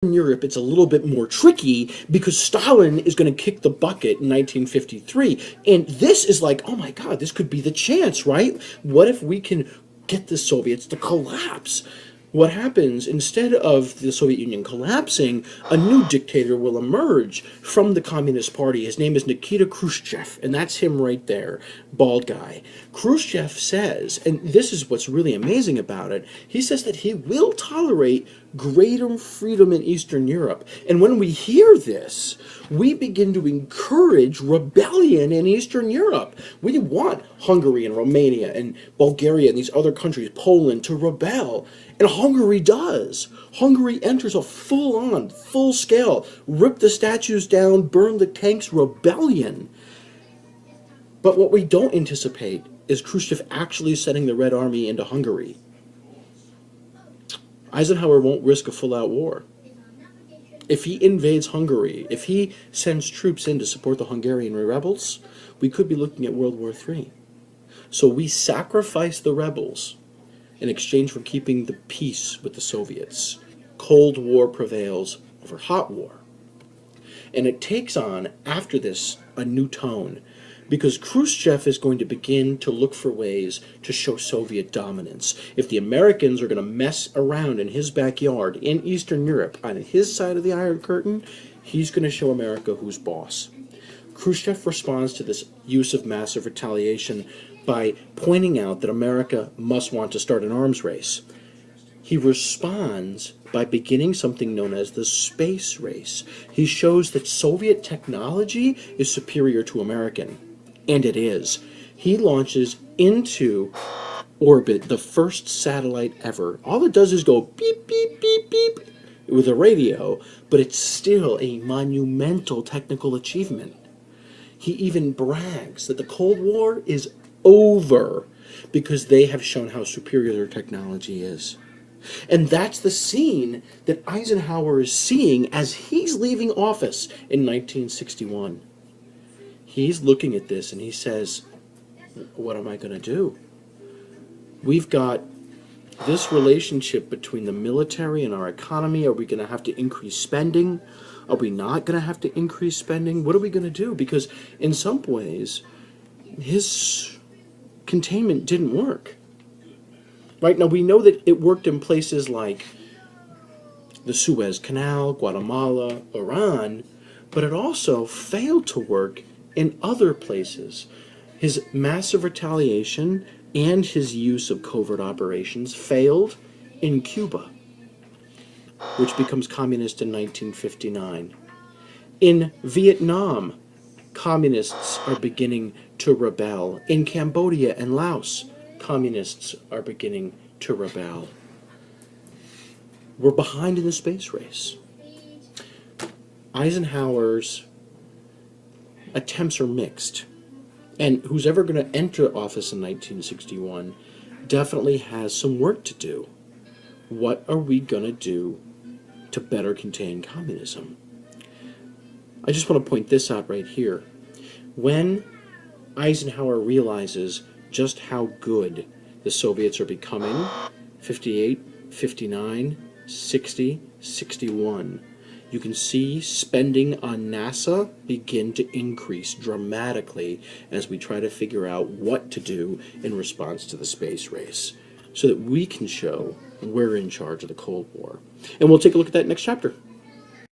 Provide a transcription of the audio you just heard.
In Europe, it's a little bit more tricky because Stalin is going to kick the bucket in 1953. And this is like, oh my God, this could be the chance, right? What if we can get the Soviets to collapse? What happens, instead of the Soviet Union collapsing, a new dictator will emerge from the Communist Party. His name is Nikita Khrushchev, and that's him right there, bald guy. Khrushchev says, and this is what's really amazing about it, he says that he will tolerate greater freedom in Eastern Europe. And when we hear this, we begin to encourage rebellion in Eastern Europe. We want Hungary and Romania and Bulgaria and these other countries, Poland, to rebel. And Hungary does. Hungary enters a full-on, full-scale, rip the statues down, burn the tanks rebellion. But what we don't anticipate is Khrushchev actually sending the Red Army into Hungary. Eisenhower won't risk a full-out war. If he invades Hungary, if he sends troops in to support the Hungarian rebels, we could be looking at World War III. So we sacrifice the rebels in exchange for keeping the peace with the Soviets. Cold War prevails over hot war. And it takes on, after this, a new tone, because Khrushchev is going to begin to look for ways to show Soviet dominance. If the Americans are going to mess around in his backyard in Eastern Europe, on his side of the Iron Curtain, he's going to show America who's boss. Khrushchev responds to this use of massive retaliation by pointing out that America must want to start an arms race. He responds by beginning something known as the space race. He shows that Soviet technology is superior to American. And it is. He launches into orbit the first satellite ever. All it does is go beep, beep, beep, beep with a radio, but it's still a monumental technical achievement. He even brags that the Cold War is over because they have shown how superior their technology is. And that's the scene that Eisenhower is seeing as he's leaving office in 1961. He's looking at this and he says, what am I going to do? We've got this relationship between the military and our economy. Are we going to have to increase spending? Are we not going to have to increase spending? What are we going to do? Because in some ways, his containment didn't work. Right now, we know that it worked in places like the Suez Canal, Guatemala, Iran, but it also failed to work in other places. His massive retaliation and his use of covert operations failed in Cuba, which becomes communist in 1959. In Vietnam, communists are beginning to rebel. In Cambodia and Laos, communists are beginning to rebel. We're behind in the space race. Eisenhower's attempts are mixed. And who's ever going to enter office in 1961 definitely has some work to do. What are we going to do to better contain communism? I just want to point this out right here. When Eisenhower realizes just how good the Soviets are becoming, 58, 59, 60, 61, you can see spending on NASA begin to increase dramatically as we try to figure out what to do in response to the space race so that we can show we're in charge of the Cold War. And we'll take a look at that next chapter.